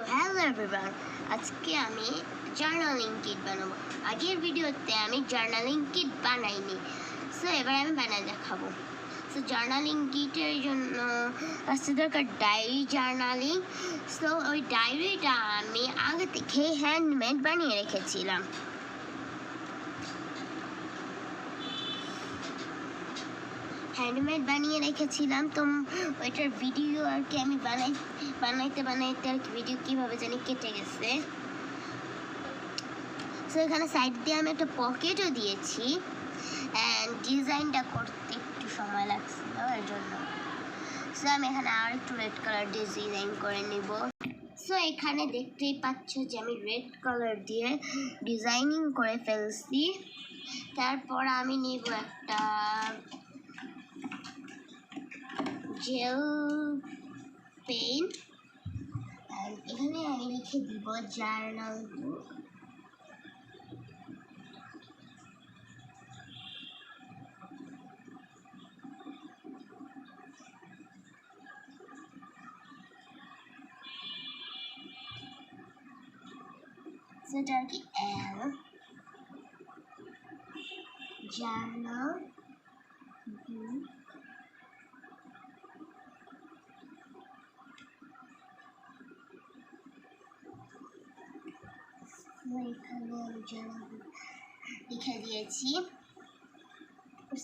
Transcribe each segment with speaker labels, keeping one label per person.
Speaker 1: Hello everyone, আজকে আমি journaling kit বানাবো। আগের ভিডিওতে আমি জার্নালিং কিট বানাইনি, সো এবার আমি বানাই দেখাবো। সো জার্নালিং কিটের জন্য আসতে দরকার ডায়েরি জার্নালিং। সো ওই ডায়েরিটা আমি আগে থেকে হ্যান্ডমেড বানিয়ে রেখেছিলাম। হ্যান্ডমেড বানিয়ে রেখেছিলাম, তো ওইটার ভিডিও আর কি আমি বানাইতে আর কি ভিডিও কীভাবে জানি কেটে গেছে। সো এখানে সাইড দিয়ে আমি একটা পকেটও দিয়েছি, অ্যান্ড ডিজাইনটা করতে একটু সময় লাগছিল এর জন্য। সো আমি এখানে আর একটু রেড কালার দিয়ে ডিজাইন করে নিব। সো এখানে দেখতেই পাচ্ছ যে আমি রেড কালার দিয়ে ডিজাইনিং করে ফেলছি। তারপর আমি নিব একটা জেল পেন, এখানে আমি লিখে দিব জার্নাল বুক। সেটা আর কি এল জার্নাল বুক। এখানে আমি জার্নাল বুক লিখে দিয়েছি।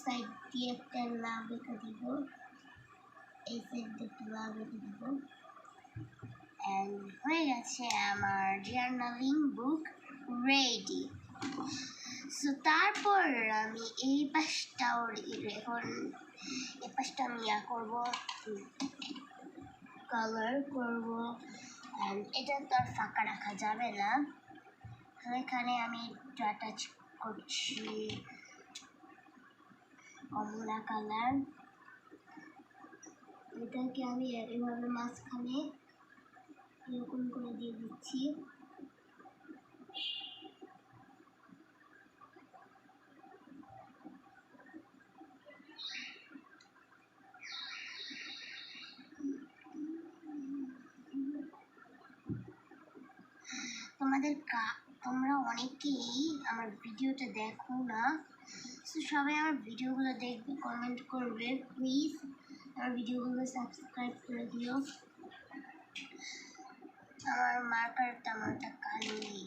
Speaker 1: সাইড দিয়ে একটা নাম লিখে দিব, এই সাইড দিয়ে একটা নাম লিখে দিব, অ্যান্ড হয়ে গেছে আমার জার্নালিং বুক রেডি। সো তারপর আমি এই পাশটাও এখন এই পাশটা আমি করবো, কালার করবো, অ্যান্ড এটা তো আর ফাঁকা রাখা যাবে না। তো এখানে আমি টাচ করছি কমলা কালার, এটাকে আমি এভাবে মাঝখানে এরকম করে দিয়ে দিচ্ছি। তোমরা অনেকেই আমার ভিডিওটা দেখো না, তো সবাই আমার ভিডিওগুলো দেখবে, কমেন্ট করবে, প্লিজ আমার ভিডিওগুলো সাবস্ক্রাইব করে দিও। আমার মার্কারটা আমারটা কালো নেই,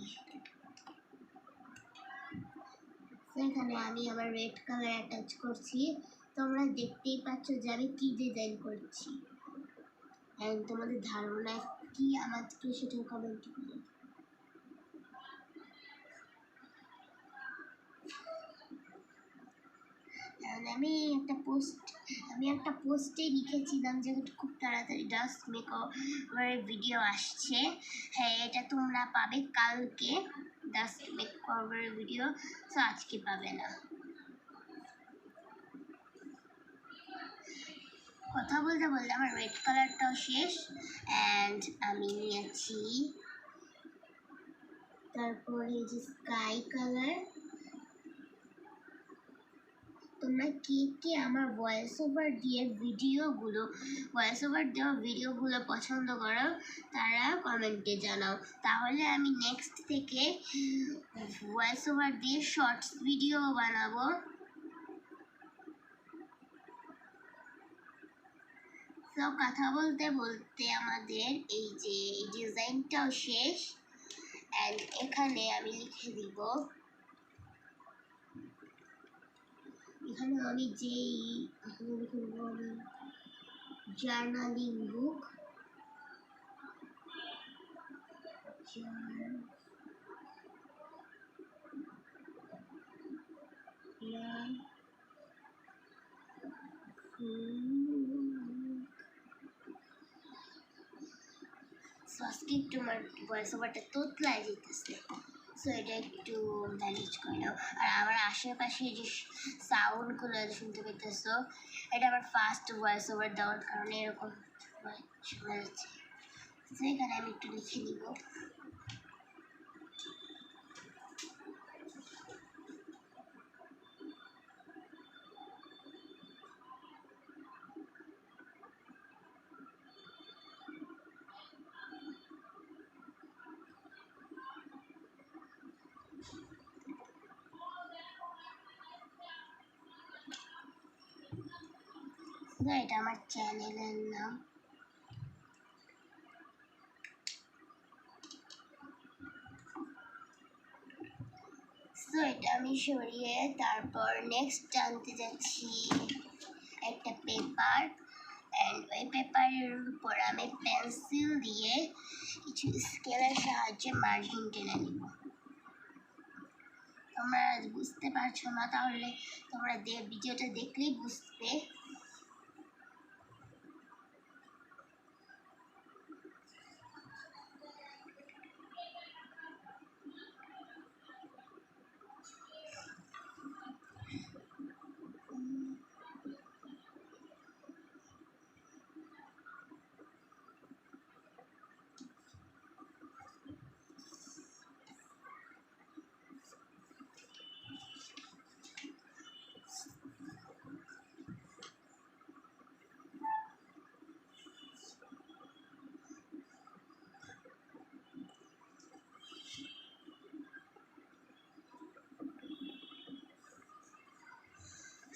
Speaker 1: এখানে আমি আবার রেড কালার অ্যাটাচ করছি। তোমরা দেখতেই পাচ্ছ যে আমি কি ডিজাইন করছি, অ্যান্ড তোমাদের ধারণা কি আমাকে সেটা কমেন্ট করো। আমি একটা পোস্টে লিখেছিলাম যে খুব তাড়াতাড়ি ডাস্ট মেকওভারের ভিডিও আসছে। হ্যাঁ, এটা তোমরা পাবে কালকে, ডাস্ট মেকওভারের ভিডিও, তো আজকে পাবে না। কথা বলতে বলতে আমার রেড কালারটাও শেষ, অ্যান্ড আমি নিয়েছি তারপরে যে স্কাই কালার। তোমরা কে আমার ভয়েস ওভার দেওয়া ভিডিওগুলো পছন্দ করো তারা কমেন্টে জানাও, তাহলে আমি নেক্সট থেকে ভয়েস ওভার দিয়ে শর্টস ভিডিও বানাবো। তো কথা বলতে বলতে আমাদের এই যে ডিজাইনটাও শেষ, অ্যান্ড এখানে আমি লিখে দিব, এখানে আমি জার্নালিং বুক আজকে একটু আমার ভয়েস ওভারটা তোতলায় যেতেছে, সো এটা একটু ম্যানেজ করে নাও। আর আমার আশেপাশে যে সাউন্ডগুলো শুনতে পেতেছো, এটা আমার ফার্স্ট ভয়েস ওভার দেওয়ার কারণে এরকম শোনা যাচ্ছে। তো এখানে আমি একটু লিখে নিব, এটা আমার চ্যানেলের নাম। সো এটা আমি সরিয়ে তারপর নেক্সট আনতে যাচ্ছি একটা পেপার, অ্যান্ড ওই পেপারের উপর আমি পেন্সিল দিয়ে কিছু স্কেলের সাহায্যে মার্জিন টেনে নিব। তোমরা বুঝতে পারছো না তাহলে তোমরা ভিডিওটা দেখলেই বুঝবে।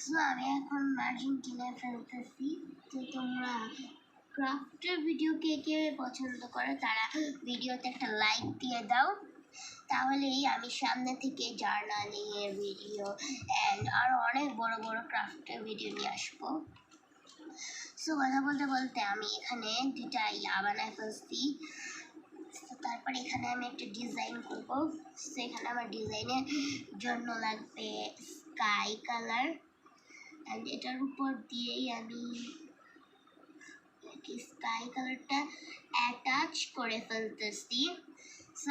Speaker 1: সো আমি এখন মার্জিন টেনে ফেলতেছি। তো তোমরা ক্রাফটের ভিডিও কে কে পছন্দ করো তারা ভিডিওতে একটা লাইক দিয়ে দাও, তাহলেই আমি সামনে থেকে জার্নালিং এর ভিডিও অ্যান্ড আরও অনেক বড় বড় ক্রাফটের ভিডিও নিয়ে আসবো। সো কথা বলতে বলতে আমি এখানে দুটা বানায় ফেলছি। তারপরে এখানে আমি একটা ডিজাইন করব। সো এখানে আমার ডিজাইনের জন্য লাগবে স্কাই কালার, অ্যান্ড এটার উপর দিয়েই আমি স্কাই কালারটা অ্যাটাচ করে ফেলতেছি। সো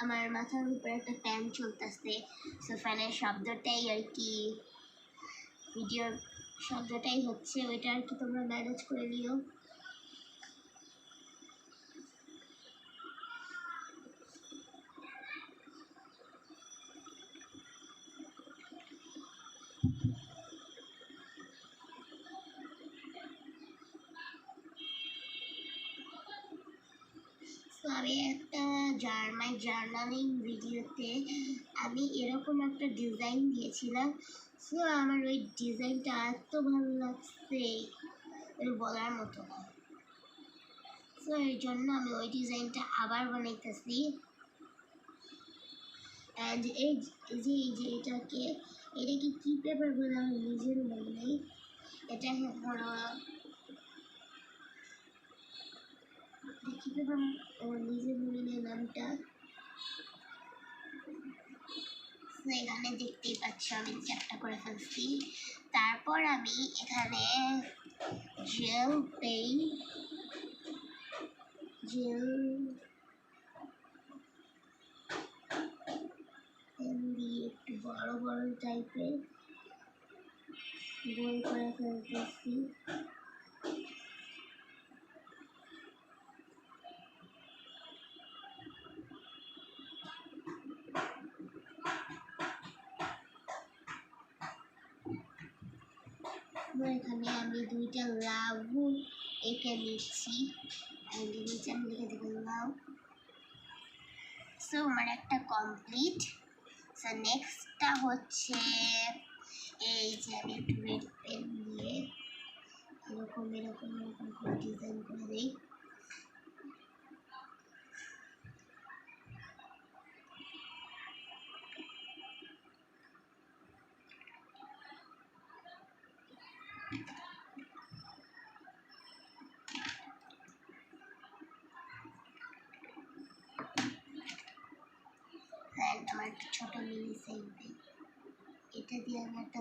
Speaker 1: আমার মাথার উপরে একটা ফ্যান চলতেছে। সো ফ্যানের শব্দটাই আর কি ভিডিওর শব্দটাই হচ্ছে, ওইটা আর কি তোমরা ম্যানেজ করে নিও। আমি একটা জার্নালিং ভিডিওতে আমি এরকম একটা ডিজাইন দিয়েছিলাম। সো আমার ওই ডিজাইনটা এত ভালো লাগছে বলার মতো না। সো এর জন্য আমি ওই ডিজাইনটা আবার বানাইতেছি। অ্যান্ড এই যে এটাকে কি পেপার বলে আমি নিজেরও মনে নেই। এটা হলো কি পেপার, নিজের মনে নেই নামটা। এখানে দেখতেই পাচ্ছ আমি চ্যাপটা করে ফেলছি। তারপর আমি এখানে জেল দিয়ে একটু বড় বড় টাইপের গোল করে ফেলতেছি। এখানে আমি দুইটা লাভ এঁকে নিচ্ছি, নিচে আমি লিখে দেবো লাভ। সো আমার একটা কমপ্লিট। সো নেক্সটটা হচ্ছে এই যে আমি একটু রেড পেন দিয়ে এরকম করে ডিজাইন করে দিই। আমার একটা ছোট মিনি সাইজে এটা দিয়ে আমি একটা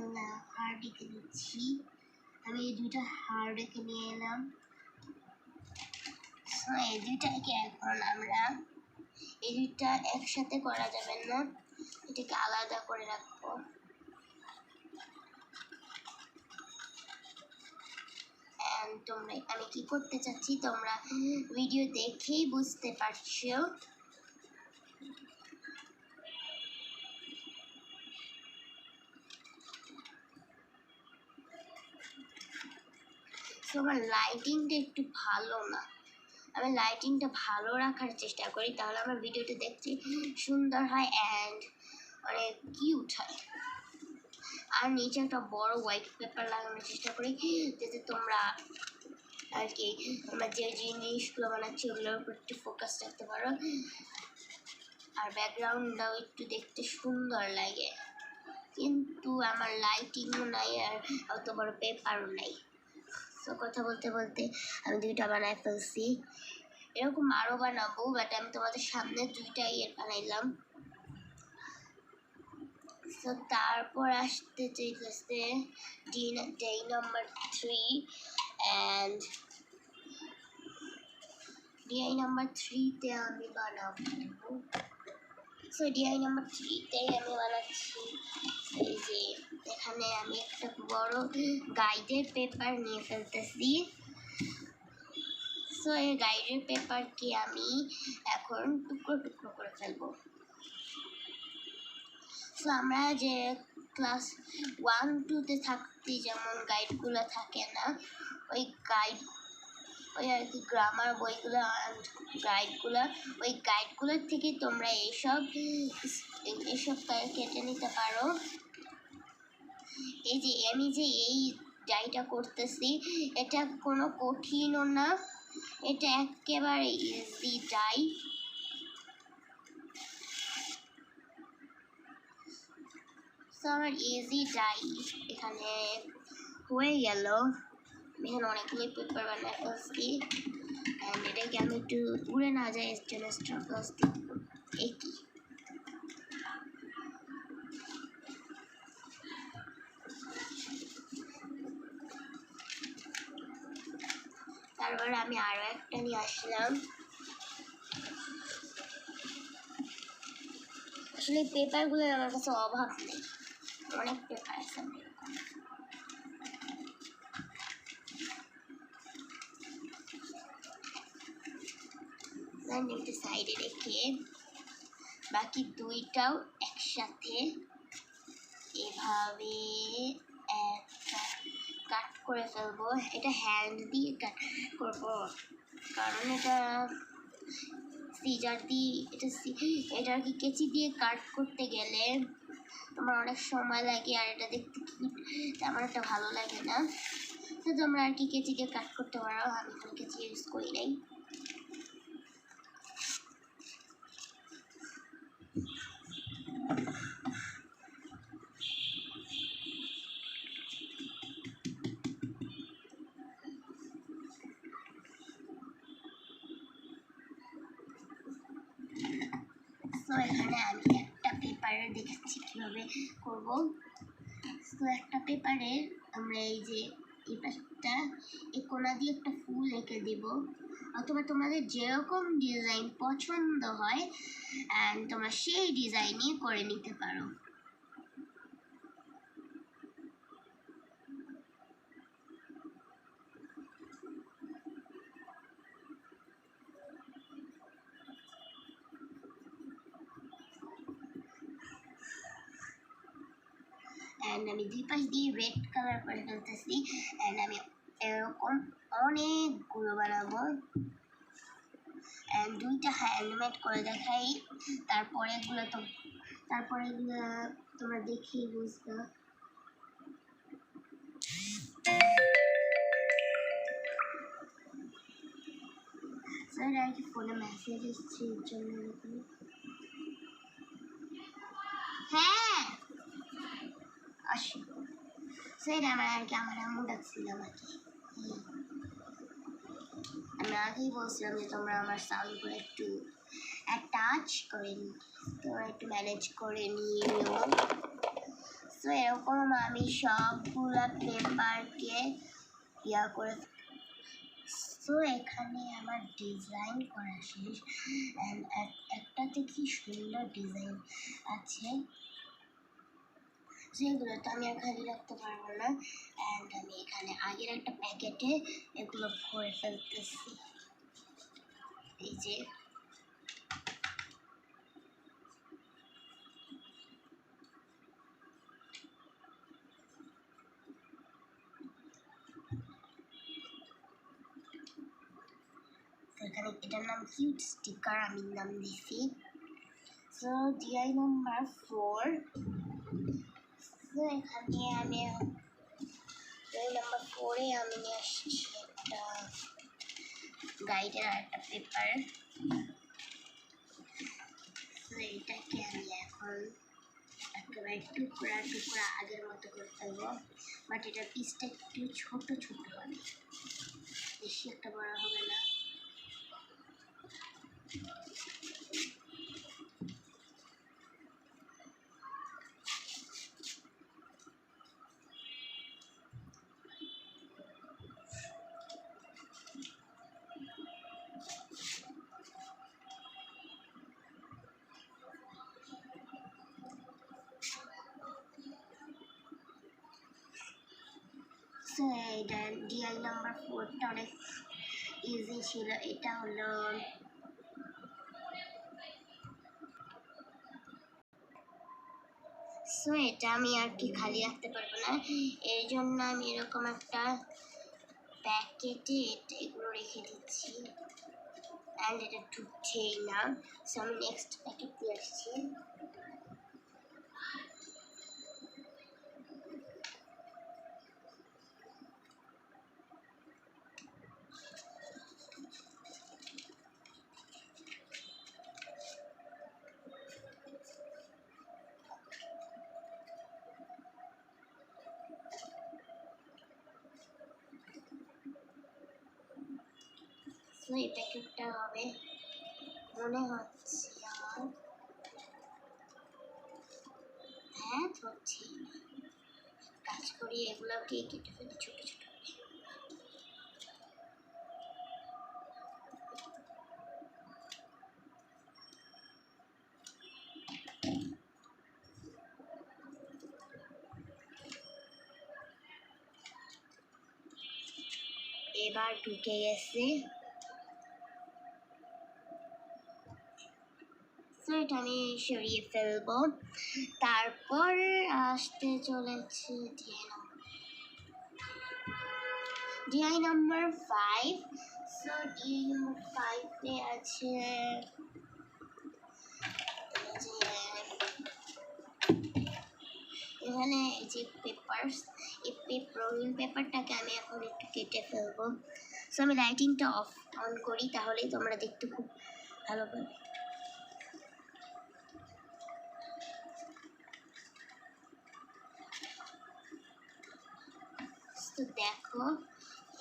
Speaker 1: হার্ড এঁকে নিচ্ছি। আমি এই দুইটা হার্ড এঁকে নিয়ে এলাম। সো এই দুইটাকে এখন আমরা এই দুইটা একসাথে করা যাবে না, এটাকে আলাদা করে রাখবো। তোমরা আমি কি করতে চাচ্ছি তোমরা ভিডিও দেখেই বুঝতে পারছো। আমার লাইটিংটা একটু ভালো না, আমি লাইটিংটা ভালো রাখার চেষ্টা করি, তাহলে আমার ভিডিওটা দেখতে সুন্দর হয় অ্যান্ড অনেক কিউট হয়। আর নিচে একটা বড় হোয়াইট পেপার লাগানোর চেষ্টা করি, যাতে তোমরা আর কি তোমরা যে জিনিসগুলো বানাচ্ছি ওগুলোর উপর একটু ফোকাস রাখতে পারো, আর ব্যাকগ্রাউন্ডটাও একটু দেখতে সুন্দর লাগে। কিন্তু আমার লাইটিংও নাই আর অত বড় পেপারও নাই। তো কথা বলতে বলতে আমি দুইটা বানায় ফেলছি, এরকম আরও বানাবো, বাট আমি তোমাদের সামনে দুইটাই বানাইলাম। তো তারপর আসতে চাইতেছে day number 3 and DIY number 3-তে আমি বানাবো। সো ডিআই নাম্বার 3-তে আমি বানাচ্ছি এই যে এখানে আমি একটা বড় গাইডের পেপার নিয়ে ফেলতেছি। সো এই গাইডের পেপারকে আমি এখন টুকরো টুকরো করে ফেলবো। সো আমরা যে ক্লাস 1-2-তে থাকতে যেমন গাইডগুলো থাকে না, ওই আর কি গ্রামার বইগুলো ওই গাইডগুলোর থেকে তোমরা এইসব কেটে নিতে পারো। এই যে আমি যে এই ডাইটা করতেছি, এটা কোনো কঠিনও না, এটা একেবারে ইজি ডাই। তো আমার ইজি ডাই এখানে হয়ে গেল। এখানে অনেকগুলো পেপার বানায় ফেলছি, অ্যান্ড এটাকে আমি একটু উড়ে না যায় এর জন্য স্ট্রাগলস দিব। একই তারপর আমি আরও একটা নিয়ে আসলাম। আসলে পেপারগুলো আমার কাছে অভাব নেই, অনেক পেপার আছে। একটা সাইডে রেখে বাকি দুইটাও একসাথে এভাবে একটা কাট করে ফেলবো। এটা হ্যান্ড দিয়ে কাট করবো, কারণ এটা সিজার দিয়ে এটা আর কি কেচি দিয়ে কাট করতে গেলে তোমার অনেক সময় লাগে, আর এটা দেখতে তেমন একটা ভালো লাগে না। তো তোমরা আর কি কেচি দিয়ে কাট করতে পারো, আমি কোনো কেচি ইউজ করি নাই। তো এখানে আমি একটা পেপারে দেখেছি কীভাবে করবো। তো একটা পেপারে আমরা এই যে এই পাশটা এই কোনা দিয়ে একটা ফুল এঁকে দেব, অথবা তোমাদের যেরকম ডিজাইন পছন্দ হয় অ্যান্ড তোমরা সেই ডিজাইনই করে নিতে পারো। অ্যান্ড আমি দুই পাশ দিয়ে রেড কালার করে ফেলতেছি, অ্যান্ড আমি এরকম অনেকগুলো বানাবো। অ্যান্ড দুইটা হ্যান্ডমেড করে দেখাই, তারপরে এগুলো তোমরা দেখেই বুঝবে। স্যার আর কি ফোনে মেসেজ এসেছে এর জন্য এরকম। হ্যাঁ আসি স্যার, আমার আর কি আমার আম্মু ডাকছিলাম আর কি। আমি আগেই বলছিলাম যে তোমরা আমার সাউন্ডগুলো একটু টাচ করে তোমরা একটু ম্যানেজ করে নিও। তো এরকম আমি সবগুলো পেপারকে করে। তো এখানে আমার ডিজাইন করা শেষ, অ্যান্ড একটাতে কি সুন্দর ডিজাইন আছে, যেগুলো তো আমি আর খালি রাখতে পারবো না। অ্যান্ড আমি এখানে আগের একটা প্যাকেটে এগুলো ভরে ফেলতেছি। এই যে এখানে এটার নাম কিউট স্টিকার আমি নাম দিছি। So DI number 4। তো এখানে আমি 2 নম্বর 4-এ আমি নিয়ে আসছি একটা গাইডের আর একটা পেপার। তো এটাকে আমি এখন একেবারে টুকরা টুকরা আগের মতো করে ফেলবো, বাট এটার পিসটা একটু ছোট ছোট হবে, বেশি একটা বড় হবে না। সো এটা ডিআই নাম্বার 4টা অনেক ইজি ছিল। এটা হলো সো এটা আমি আর কি খালি রাখতে পারবো না, এর জন্য আমি এরকম একটা প্যাকেটে এগুলো রেখে দিচ্ছি, অ্যান্ড এটা ঢুকছেই না। সো আমি নেক্সট প্যাকেট দিয়ে আসছি। সো এই প্যাকেটটা হবে মনে হচ্ছে আমার, হ্যাঁ হচ্ছে কাজ করি, এগুলোকে কেটে ফেলি ছোট ছোট। এবার ঢুকে গেছে। এটা আমি সরিয়ে ফেলবো। তারপর আসতে চলেছে DIY number 5। So DI number 5-এ আছে এখানে এই যে পেপারস, এই রঙিন পেপারটাকে আমি এখন একটু কেটে ফেলবো। সো আমি লাইটিংটা অন করি, তাহলেই তোমরা দেখতে খুব ভালো পাবে। তো দেখো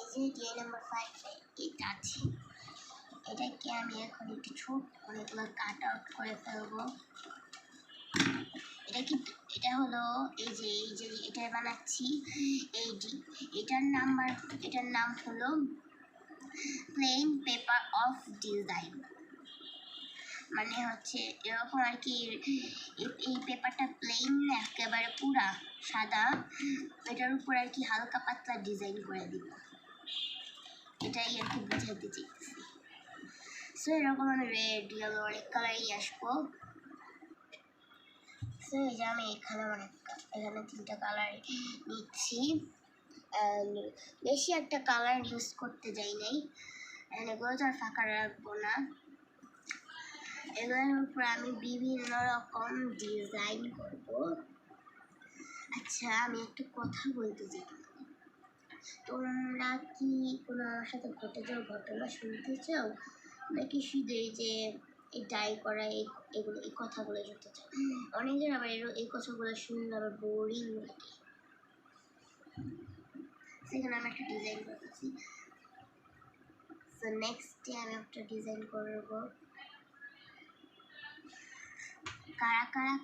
Speaker 1: এই যে ডিআই নাম্বার 5-এ এটা আছে, এটাকে আমি এখন একটু ছোট অনেকগুলো কাট আউট করে ফেলবো। এটা হলো এই যে এটা বানাচ্ছি, এটার নাম হলো প্লেন পেপার অফ ডিজাইন, মানে হচ্ছে এরকম আর কি। এই পেপারটা প্লেন একেবারে পুরা সাদা, এটার উপর আর কি হালকা পাতলা ডিজাইন করে দিব, এটাই আর কি বুঝাতে চাইছি। সো এরকম আমি রেড ইয়েলো অনেক কালারই আসবো। সো এই যে আমি এখানে 3টা কালার নিচ্ছি, বেশি একটা কালার ইউজ করতে যাই নাই, এগুলো তো আর ফাঁকা রাখবো না। এগুলোর উপর আমি বিভিন্ন রকম ডিজাইন করব। আচ্ছা আমি একটু কথা বলতে চাই, তোমরা কি কোনো আমার সাথে ঘটে যাওয়া ঘটনা শুনতে চাও, নাকি শুধু এই যে এই ডাই করা এগুলো এই কথাগুলো শুনতে চাও? অনেকের আবার এই কথাগুলো শুনলে আবার বোরিং লাগে। সেখানে আমি একটা ডিজাইন করতেছি। সো নেক্সটে আমি একটা ডিজাইন করব। কারা কারা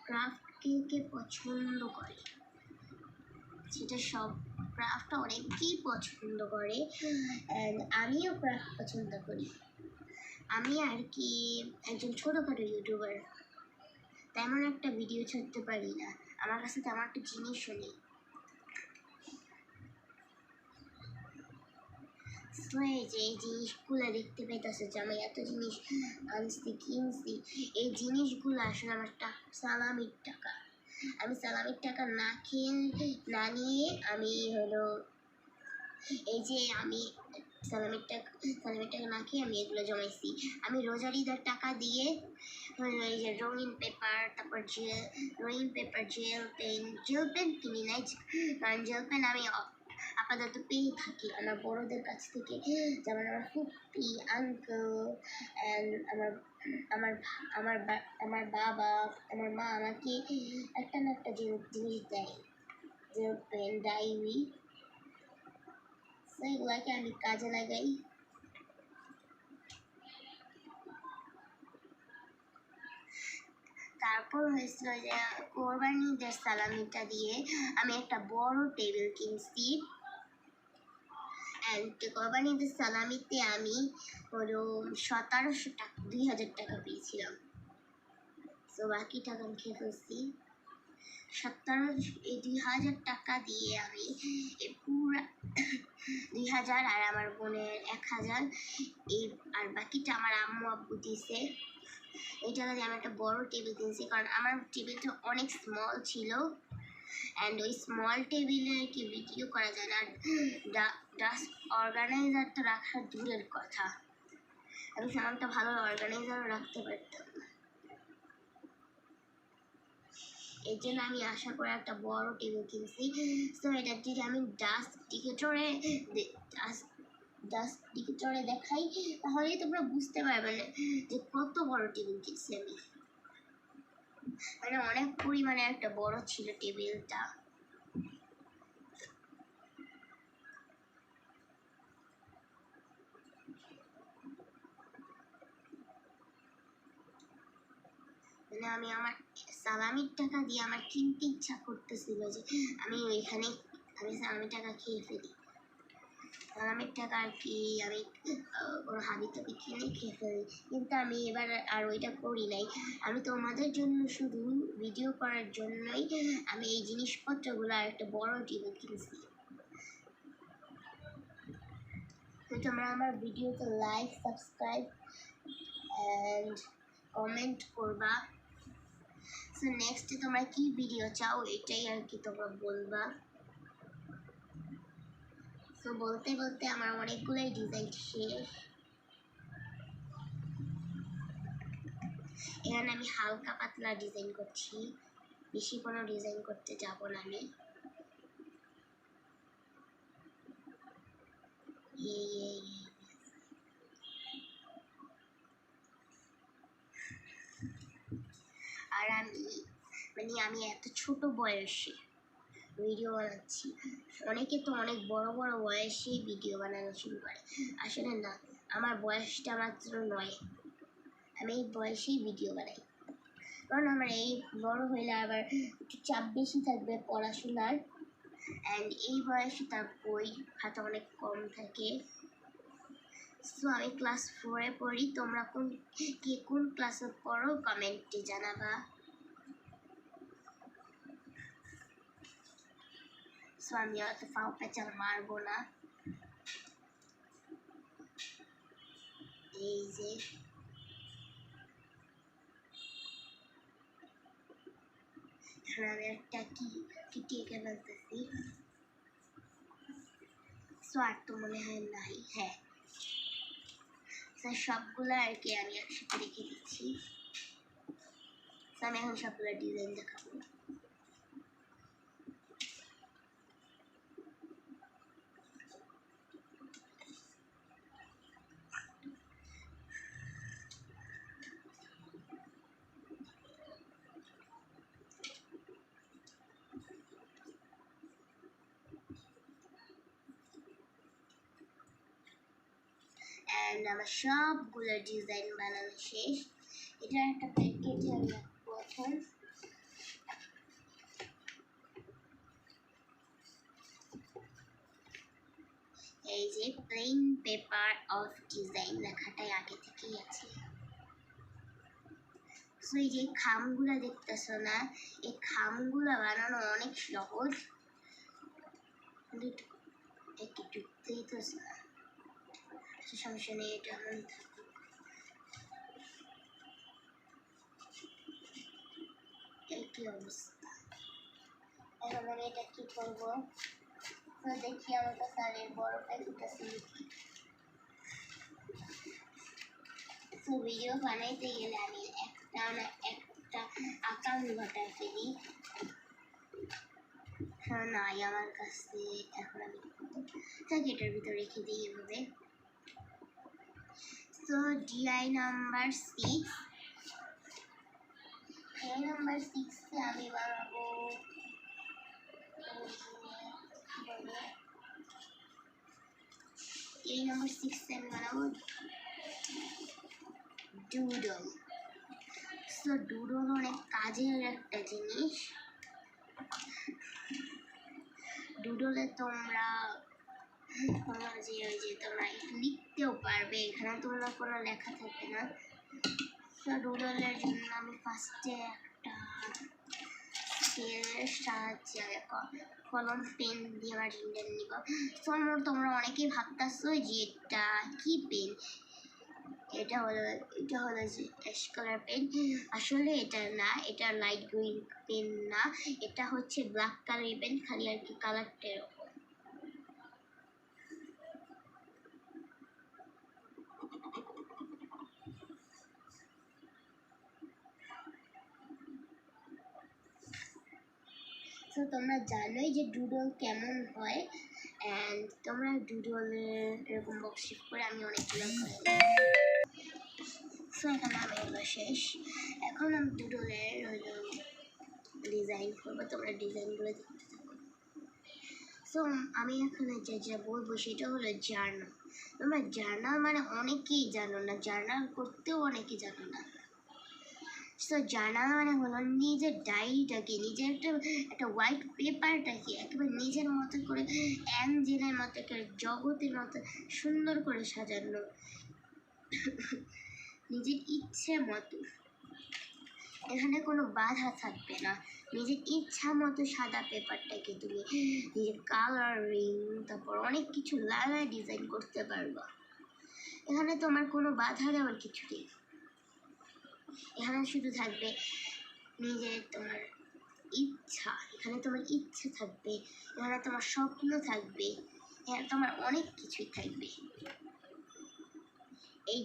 Speaker 1: ক্রাফট কে পছন্দ করে, সেটা সব ক্রাফট অনেকেই পছন্দ করে, আমিও ক্রাফট পছন্দ করি। আমি আর কি একজন ছোটোখাটো ইউটিউবার, তেমন একটা ভিডিও ছাড়তে পারি না, আমার কাছে তেমন একটা জিনিসও নেই। এই যে এই জিনিসগুলো দেখতে পাইতেছে যে আমি এত জিনিস আনছি কিনছি, এই জিনিসগুলো আসলে আমার সালামির টাকা। আমি সালামির টাকা না নিয়ে আমি হলো এই যে আমি সালামিটা না খেয়ে আমি এগুলো জমাইছি। আমি রোজার ঈদের টাকা দিয়ে এই যে রঙিন পেপার, তারপর রঙিন পেপার, জেল পেন কিনি নাই, কারণ জেল পেন আমি আপাতত পেয়ে থাকি আমার বড়দের কাছ থেকে, যেমন আমার ফুপি, আঙ্কেল, অ্যান্ড আমার আমার আমার বাবা, আমার মা আমাকে একটা না একটা জিনিস দেয়, জেল পেন, ডায়েরি, এগুলাকে আমি কাজে লাগাই। তারপর হয়েছিল যে কোরবানিদের সালামিটা দিয়ে আমি একটা বড় টেবিল কিনছি, অ্যান্ড কোরবানিদের সালামিতে আমি হলো 1700 টাকা, 2000 টাকা পেয়েছিলাম। তো বাকি টাকা আমি খেয়ে ফেলছি। 2000 টাকা দিয়ে আমি পুরা 2000 আর আমার বোনের 1000, আর বাকিটা আমার আম্মু আব্বু দিছে। এই টাকা দিয়ে আমি একটা বড় টেবিল কিনছি, কারণ আমার টেবিলটা অনেক স্মল ছিল, অ্যান্ড ওই স্মল টেবিলে কি ভিডিও করা যায় না, ডাস্ক অর্গানাইজার তো রাখার দূরের কথা, আমি সামানটা ভালো অর্গানাইজারও রাখতে পারতাম না। এর জন্য আমি আশা করে একটা বড় টেবিল কিনছি। তো এটা যদি আমি ডাস্ট ডিকেটরে দেখাই, তাহলেই তোমরা বুঝতে পারবে না যে কত বড় টেবিল কিনছি আমি, মানে অনেক পরিমাণে একটা বড় ছিল টেবিলটা। মানে আমি আমার সালামির টাকা দিয়ে আমার কিনতে ইচ্ছা করতেছিল যে আমি সালামির টাকা খেয়ে ফেলি, সালামির টাকা আর কি আমি কোনো হাবি টাবি কিনে খেয়ে ফেলি, কিন্তু আমি এবার আর ওইটা করি নাই। আমি তোমাদের জন্য শুধু ভিডিও করার জন্যই আমি এই জিনিসপত্রগুলো আর একটা বড় টেবিল কিনছি। তো তোমরা আমার ভিডিওতে লাইক, সাবস্ক্রাইব অ্যান্ড কমেন্ট করবা। সো নেক্সটে তোমরা কি ভিডিও চাও এটাই আর কি তোমরা বলবা। সো বলতে বলতে আমার অনেকগুলোই ডিজাইন শেষ। এখানে আমি হালকা পাতলা ডিজাইন করছি, বেশি কোনো ডিজাইন করতে যাব না আমি। আর আমি এত ছোট বয়সে ভিডিও বানাচ্ছি, অনেকে তো অনেক বড় বড় বয়সেই ভিডিও বানানো শুরু করে, আসলে না, আমার বয়সটা মাত্র 9, আমি এই বয়সেই ভিডিও বানাই, কারণ আমার এই বড় হইলে আবার একটু চাপ বেশি থাকবে পড়াশোনার, অ্যান্ড এই বয়সে তার বই খাতা অনেক কম থাকে। সো আমি ক্লাস 4-এ পড়ি, তোমরা কোন ক্লাসে পড়ো কমেন্টে জানাবা। সো আমি অত ফাও পেঁচাল মারবো না। এই যে আমি একটা কিটি এঁকে ফেলতেছি। সো আর তো মনে হয় নাই, হ্যাঁ সবগুলো আর কি আমি একসাথে রেখে দিচ্ছি। আমি এখন সবগুলো ডিজাইন দেখাবো। অ্যান্ড আমার সবগুলো ডিজাইন বানানো শেষ। এটা একটা প্যাকেটে আমি রাখবো এখন। এই যে প্লেন পেপার অফ ডিজাইন লেখাটাই আগে থেকেই আছে। সো এই যে খামগুলো দেখতেছো না, এই খামগুলো বানানো অনেক সহজ, একটু ঢুকতেই তো না, সমস্যা নেই, এটা এমন থাকুক। এই কি অবস্থা, এখন আমি এটা কি করবো? তো দেখি আমার কাছে আর বড় প্যাকেট আছে নাকি। তো ভিডিও বানাইতে গেলে আমি একটা না একটা আকাম ঘটায় ফেলি, নাই আমার কাছে। এখন আমি তাকে এটার ভিতরে রেখে দিই এভাবে। তো ডিআই নাম্বার 6, ডিআই নাম্বার 6 আমি বানাবো ডিআই নাম্বার 6 আমি বানাবো ডুডল। তো ডুডল অনেক কাজের একটা জিনিস। ডুডলে তোমরা তোমরা লিখতেও পারবে, এখানে তোমরা কোনো লেখা থাকবে না। তো ডুডলের জন্য আমি ফার্স্টে একটা স্কেলের সাহায্যে কলম পেন দিয়ে আমার ইন্ডেন নিব। তোমরা অনেকেই ভাবতেছো যে এটা কি পেন, এটা হলো যে অ্যাশ কালার পেন। আসলে এটা না, এটা লাইট গ্রিন পেন না, এটা হচ্ছে ব্ল্যাক কালার পেন, খালি আর কি কালারটা এরকম। তো তোমরা জানোই যে ডুডল কেমন হয়, অ্যান্ড তোমরা ডুডলের এরকম বক্স শিফট করে আমি অনেকগুলো করে সো এখানে আমি এগুলো শেষ। এখন আমি ডুডলের হলো ডিজাইন করবো, তোমরা ডিজাইনগুলো দেখতে থাকো। সো আমি এখানে যা বলবো সেটা হলো জার্নাল। তোমরা জার্নাল মানে অনেকেই জানো না, জার্নাল করতেও অনেকেই জানো না। সো জার্নাল মানে হলো নিজের ডায়েরিটাকে, নিজের একটা হোয়াইট পেপারটাকে একেবারে নিজের মতো করে, অ্যাঞ্জেলের মতো করে, জগতের মতো সুন্দর করে সাজানো, নিজের ইচ্ছে মতো। এখানে কোনো বাধা থাকবে না, নিজের ইচ্ছা মতো সাদা পেপারটাকে তুমি নিজের কালারিং তারপর অনেক কিছু লাগায় ডিজাইন করতে পারবা। এখানে তোমার কোনো বাধা দেওয়ার কিছু নেই, এখানে শুধু থাকবে নিজের তোমার ইচ্ছা, এখানে তোমার ইচ্ছা থাকবে, এখানে তোমার স্বপ্ন থাকবে, এখানে তোমার অনেক কিছুই থাকবে। এই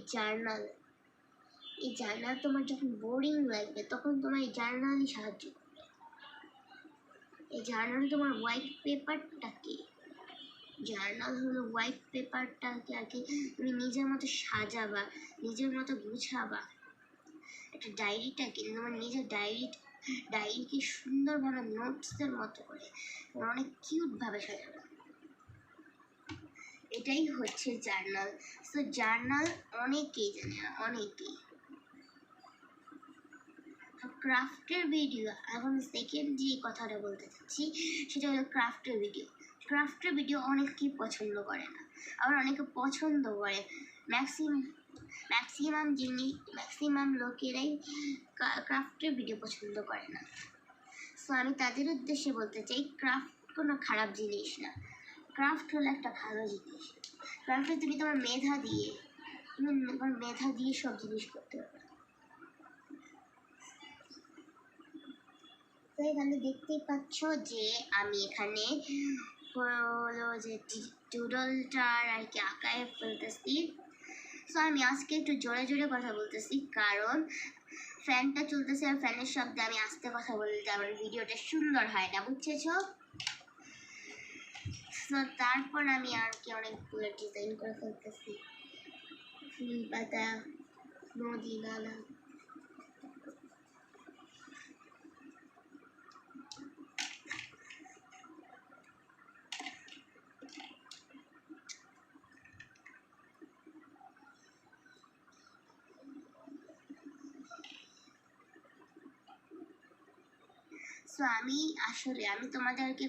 Speaker 1: জার্নাল তোমার যখন বোরিং লাগবে তখন তোমার এই জার্নালই সাহায্য করবে। এই জার্নাল তোমার হোয়াইট পেপারটাকে, জার্নাল হলো হোয়াইট পেপারটাকে আর কি তুমি নিজের মতো সাজাবা, নিজের মতো গুছাবা। একটা ডায়েরিটাকে তোমার নিজের ডায়েরিকে সুন্দরভাবে নোটসের মতো করে অনেক কিউটভাবে সাজাবা, এটাই হচ্ছে জার্নাল। সো জার্নাল অনেকেই জানে না, অনেকেই। ক্রাফটের ভিডিও, এখন সেকেন্ড যে কথাটা বলতে চাচ্ছি সেটা হলো ক্রাফটের ভিডিও। ক্রাফটের ভিডিও অনেকেই পছন্দ করে না, আবার অনেকে পছন্দ করে। ম্যাক্সিমাম লোকেরাই ক্রাফটের ভিডিও পছন্দ করে না। সো আমি তাদের উদ্দেশ্যে বলতে চাই, ক্রাফট কোনো খারাপ জিনিস না, ক্রাফট হলো একটা ভালো জিনিস। ক্রাফটে তুমি তোমার মেধা দিয়ে সব জিনিস করতে পারবে। তো এখানে দেখতেই পাচ্ছ যে আমি এখানে হলো যে ডুডলটার আর কি আঁকায় ফেলতেছি। সো আমি আজকে একটু জোরে জোরে কথা বলতেছি, কারণ ফ্যানটা চলতেছে আর ফ্যানের শব্দে আমি আস্তে কথা বলতে আমার ভিডিওটা সুন্দর হয় না, বুঝেছ? তো তারপর আমি আর কি অনেকগুলো ডিজাইন করে ফেলতেছি, ফুল পাতা, নদী, নালা। সো আমি তোমাদেরকে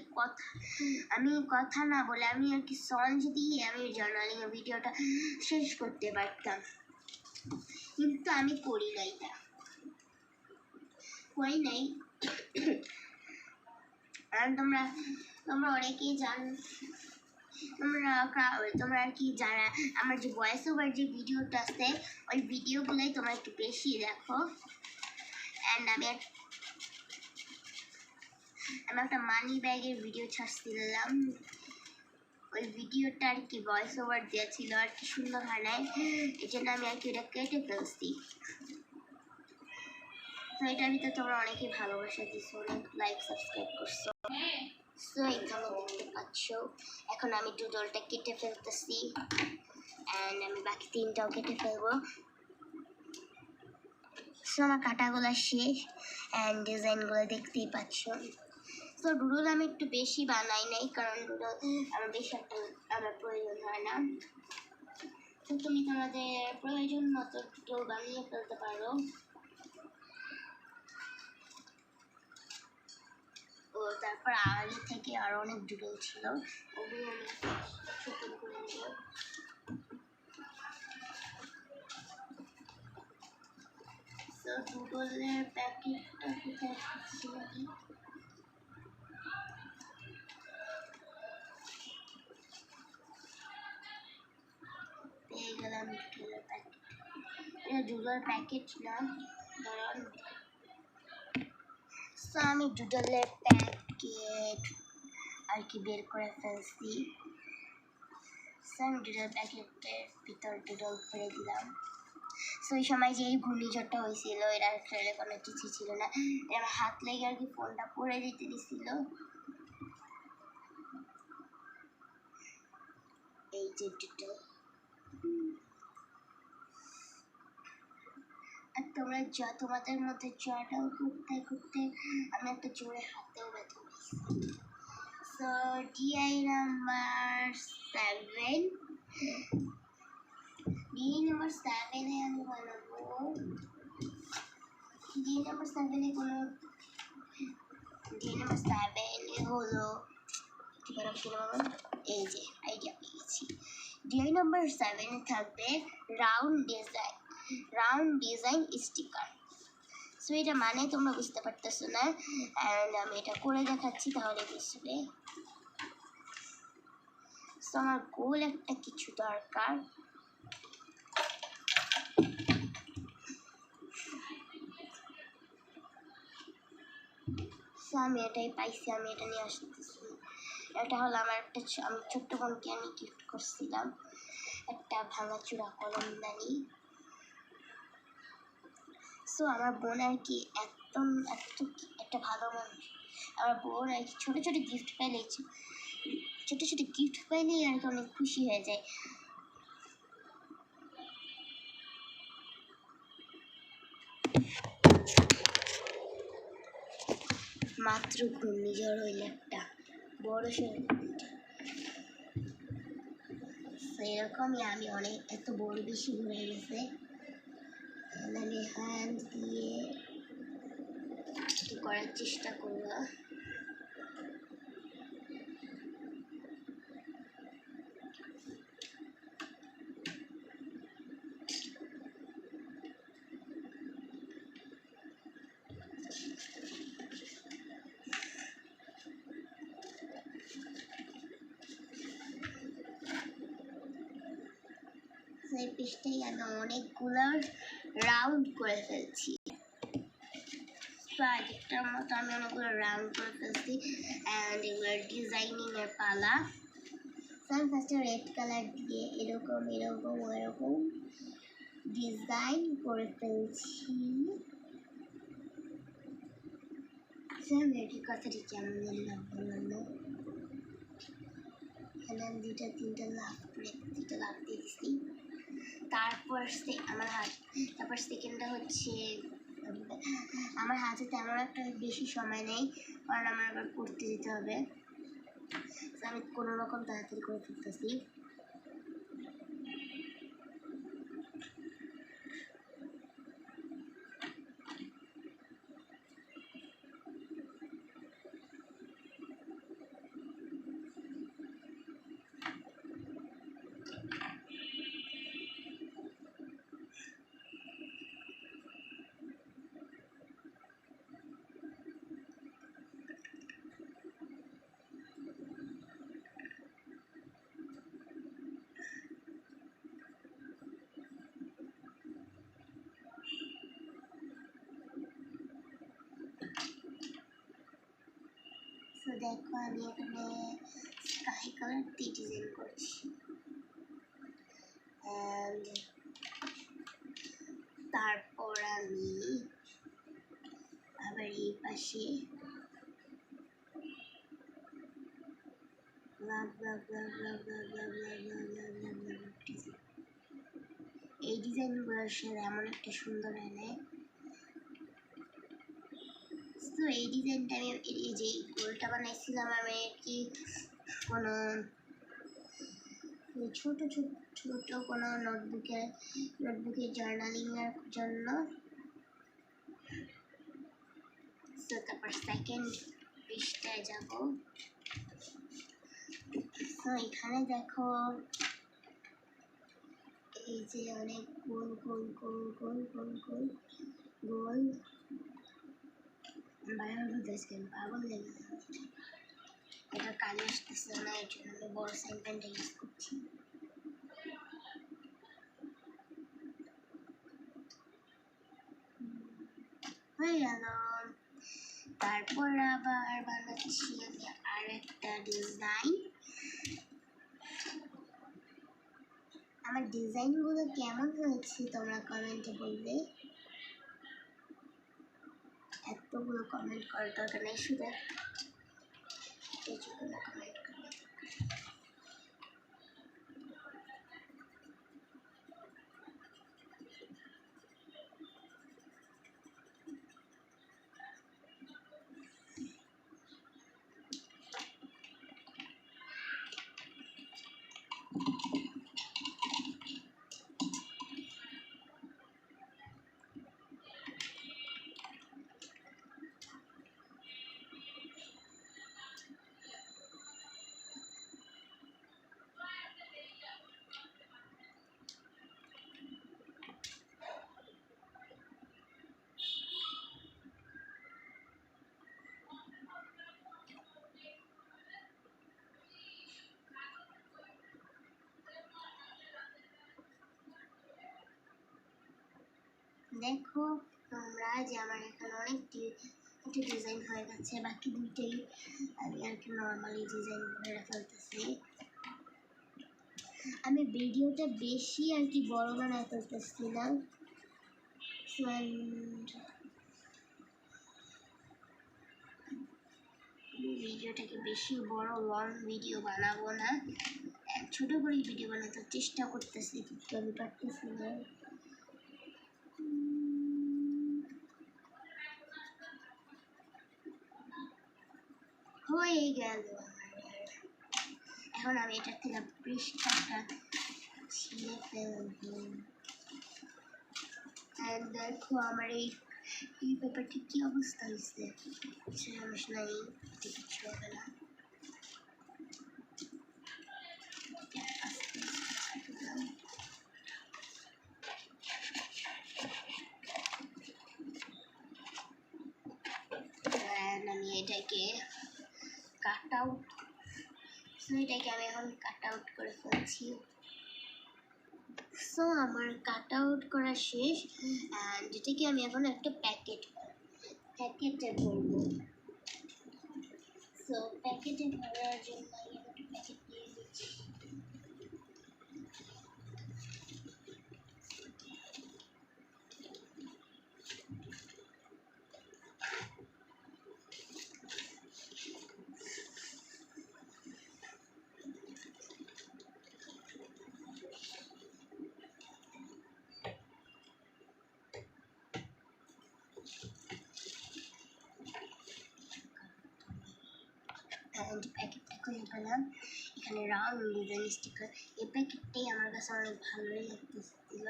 Speaker 1: কথা না বলে আমি আর কি সঞ্জ দিয়ে আমি জার্নালিং ভিডিওটা শেষ করতে পারতাম, কিন্তু আমি করি নাই। আর তোমরা অনেকেই তোমরা আর কি যারা আমার যে ভয়েস ওভার যে ভিডিওটা আছে ওই ভিডিওগুলোই তোমরা একটু বেশি দেখো। অ্যান্ড আমি একটা মানি ব্যাগের ভিডিও ছাড়ছিলাম, ওই ভিডিওটা আর কি ভয়েস ওভার দিয়েছিল আর কি সুন্দর হয় নাই, এই জন্য আমি আর কি ওটা কেটে ফেলছি। তো এটার ভিতরে তোমরা অনেকেই ভালোবাসা দিচ্ছো, অনেক লাইক সাবস্ক্রাইব করছো। সো এখানে দেখতে পাচ্ছ এখন আমি ডুডলটা কেটে ফেলতেছি অ্যান্ড আমি বাকি তিনটাও কেটে ফেলবো। সো আমার কাটাগুলো শেষ অ্যান্ড ডিজাইনগুলো দেখতেই পাচ্ছ। সো ডুডল আমি একটু বেশি বানাই নাই, কারণ ডুডল আমার বেশি একটা আমার প্রয়োজন হয় না। তো তুমি তোমাদের প্রয়োজন মতো ডুডল বানিয়ে ফেলতে পারো। ও তারপর আগে থেকে আরো অনেক ডুডল ছিল, ওগুলো আমি শুটিং করে নেব। তো ডুডলের প্যাকেটটা কোথায় ছিল কি, পেয়ে গেলাম ডুডলের প্যাকেট। এটা ডুডলের প্যাকেট না, দাঁড়ান। সো আমি ডুডলের প্যাকেট আর কি বের করে ফেলছি। সো আমি ডুডল প্যাকেটের ভিতর ডুডল ভরে দিলাম। সো ওই সময় যে এই ঘূর্ণিঝড়টা হয়েছিল এটার খেলে কোনো কিছু ছিল না, আমার হাত লেগে আর কি ফোনটা পড়ে দিতে দিছিল। এই যে ডুডল, আর তোমরা তোমাদের মধ্যে জয়টাও করতে করতে আমি একটা জোরে হাতেও ব্যথা পেয়েছি। So DI number 7, DIY number 7-এ আমি বানাবো। ডিআই নাম্বার 7-এ কোনো ডিআই নাম্বার 7-এ হলো কি বানাবো, এই যে আইডিয়া পেয়ে গেছি। ডিআই নাম্বার 7-এ থাকবে রাউন্ড ডিজাইন স্টিকার। সো এটা মানে তোমরা বুঝতে পারতেছো না, অ্যান্ড আমি এটা করে দেখাচ্ছি তাহলে বুঝবে। সো আমার গোল একটা কিছু দরকার। সো আমি এটাই পাইছি, আমি এটা নিয়ে আসতেছি। এটা হলো আমার একটা আমি ছোট্ট বোনকে আমি গিফট করছিলাম একটা ভাঙাচুরা কলমদানি। সো আমার বোন আর কি একদম একটা ভালো মানুষ। আমার বোন আর কি ছোটো ছোটো গিফট পাইলেই আর কি অনেক খুশি হয়ে যায়। মাত্র ঘূর্ণিঝড় হইলে একটা বড় সড়ো ঘূর্ণিঝড়, সেরকমই আমি অনেক এত বড় বেশি ঘুরে গেছে। আমি হ্যান্ড দিয়ে করার চেষ্টা করবো। সেই পিসটাই আমি অনেকগুলো রাউন্ড করে ফেলছি। আগেরটার মতো আমি অনেকগুলো রাউন্ড করে ফেলছি অ্যান্ড এগুলোর ডিজাইনিংয়ের পালা। আমি ফার্স্টে রেড কালার দিয়ে এরকম ডিজাইন করে ফেলছি। আমি আর কি কথাটি কেমন বললাম না, এখানে আমি 2-3টা লাভ দিয়ে দিচ্ছি। তারপর সেকেন্ডটা হচ্ছে আমার হাতে তেমন একটা বেশি সময় নেই, কারণ আমার আবার পড়তে যেতে হবে। আমি কোনো রকম তাড়াতাড়ি করে ফেলতেছি। তো দেখো আমি এখানে এই কালারটি ডিজাইন করছি। অ্যান্ড তারপর আমি আবার এই পাশে এই ডিজাইনগুলোর সাথে এমন একটা সুন্দর এনে, তো এই ডিজাইনটা আমি এই যে গোলটা বানাইছিলাম আমি কি কোনো ছোট ছোট ছোট কোনো নোটবুকে জার্নালিং এর জন্য। তো তারপর সেকেন্ড পৃষ্ঠায় যাব। তো এখানে দেখো এই যে অনেক গোল গোল গোল গোল গোল গোল গোল বাইরে বুঝতেছেন পাগল লেগে যাচ্ছে, এটা কালি আসতেছে না, এই জন্য আমি বড় সাইন পেনটা ইউজ করছি। হয়ে গেল। তারপর আবার বানাচ্ছি আমি আর একটা ডিজাইন। আমার ডিজাইনগুলো কেমন হয়েছে তোমরা কমেন্টে বলবে। এতগুলো কমেন্ট করার দরকার নেই, শুধু কিছুগুলো কমেন্ট করবে। দেখো তোমরা যে আমার এখানে অনেক একটা ডিজাইন হয়ে গেছে, বাকি দুইটাই আমি আর কি নর্মালি ডিজাইন করে ফেলতেছি। আমি ভিডিওটা বেশি আর কি বড় বানায় ফেলতেছি না, ভিডিওটাকে বেশি বড় লং ভিডিও বানাবো না, ছোট করে ভিডিও বানাতে চেষ্টা করতেছি, কিন্তু আমি পারতেছি না। হয়ে গেল এখন আমি এটা থেকে পৃষ্ঠাটা ছিঁড়ে ফেলবো। দেখো আমার এই পেপারটি কি অবস্থা হয়েছে, সমস্যা নাই, কিছু হবে না। আমি এটাকে কাট আউট, এটাকে আমি এখন কাট আউট করে ফেলছি। সো আমার কাট আউট করা শেষ, অ্যান্ড এটাকে আমি এখন একটা প্যাকেটে ভরবো। সো প্যাকেটে ভরার জন্য আমি একটা প্যাকেট নিয়ে নিচ্ছি। প্যাকেটটা খুলে পেলাম, এখানে রাউন্ড ডিজাইন স্টিকার, এই প্যাকেটটাই আমার কাছে অনেক ভালোই লাগতেছিল।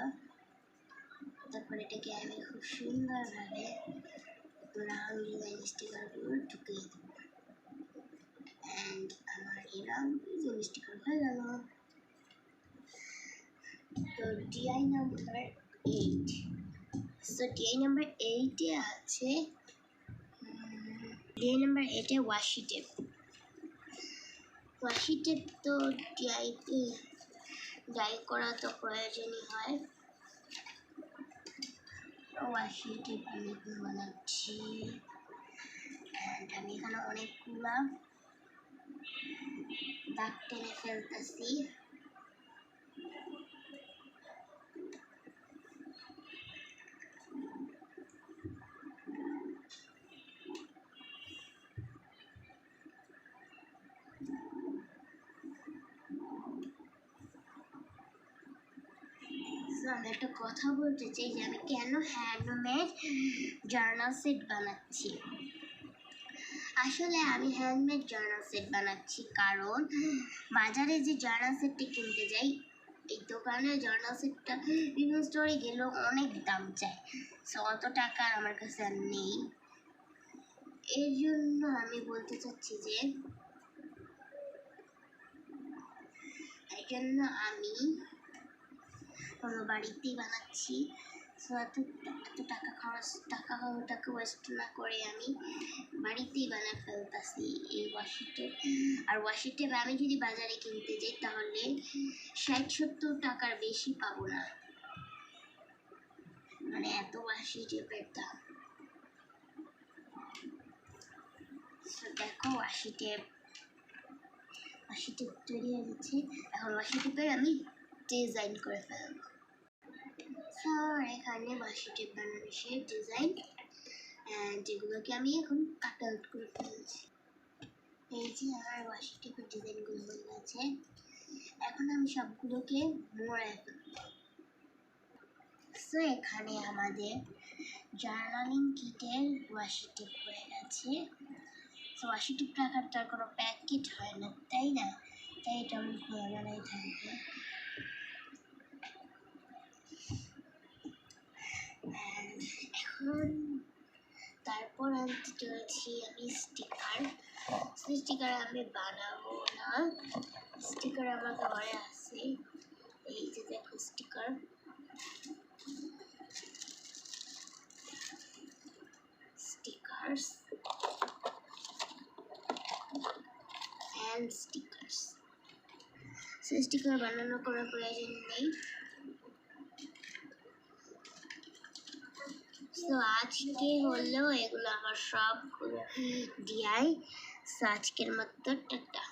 Speaker 1: তারপর এটাকে আমি খুব সুন্দরভাবে রাউন্ড ডিজাইন স্টিকারগুলো ঢুকিয়ে দেবো, অ্যান্ড আমার এই রাউন্ড ডিজাইন স্টিকার হয়ে গেল। তো DIY number 8, so DI number 8-এ আছে, ডিআই নাম্বার 8-এ ওয়াশি টেপ। ওয়াশি টেপ তো ডাই করা তো প্রয়োজনই হয়, ওয়াশি টেপ আমি বানাচ্ছি। আমি এখানে অনেকগুলা দাগ টেনে ফেলতেছি। আমি একটা কথা বলতে চাই যে আমি কেন হ্যান্ডমেড জার্নাল সেট বানাচ্ছি। আসলে আমি হ্যান্ডমেড জার্নাল সেট বানাচ্ছি কারণ বাজারে যে জার্নাল সেটটি কিনতে যাই, এই দোকানে জার্নাল সেটটা বিভিন্ন স্টোরে গেলেও অনেক দাম চায়। সো অত টাকা আমার কাছে আর নেই। এর জন্য আমি বলতে চাচ্ছি যে এই জন্য আমি কোনো বাড়িতেই বানাচ্ছি। সো এত টাকা ওয়েস্ট না করে আমি বাড়িতেই বানিয়ে ফেলতেছি এই ওয়াশি টেপ। আর ওয়াশি টেপ আমি যদি বাজারে কিনতে যাই তাহলে 60-70 টাকার বেশি পাবো না, মানে এত ওয়াশি টেপের দাম। দেখো ওয়াশি টেপ তৈরি হয়ে গেছে। এখন ওয়াশি টেপের আমি ডিজাইন করে ফেলবো। এখানে ওয়াশি টেপ বানানো শেষ ডিজাইন, যেগুলোকে আমি এখন কাট আউট করে ফেলছি। এই যে আমার ওয়াশি টেপের ডিজাইনগুলো হয়ে গেছে। এখন আমি সবগুলোকে মোড়ায় ফেলবো। সো এখানে আমাদের জার্নালিং কিটের ওয়াশি টেপ হয়ে গেছে। সো ওয়াশি টেপ রাখার তার কোনো প্যাকেট হয় না, তাই না? তাই এটা আমি খোলামেলাই থাকবে। এখন তারপর আনতে চলেছি আমি স্টিকার। স্টিকার আমি বানাবো না, স্টিকার আমার ঘরে আছে। এই যে দেখো sticker, stickers and stickers. Sticker বানানোর কোনো প্রয়োজন নেই। তো আজকে হলো এগুলো আমার সবগুলো ডিআই। আজকের মতো টাটা।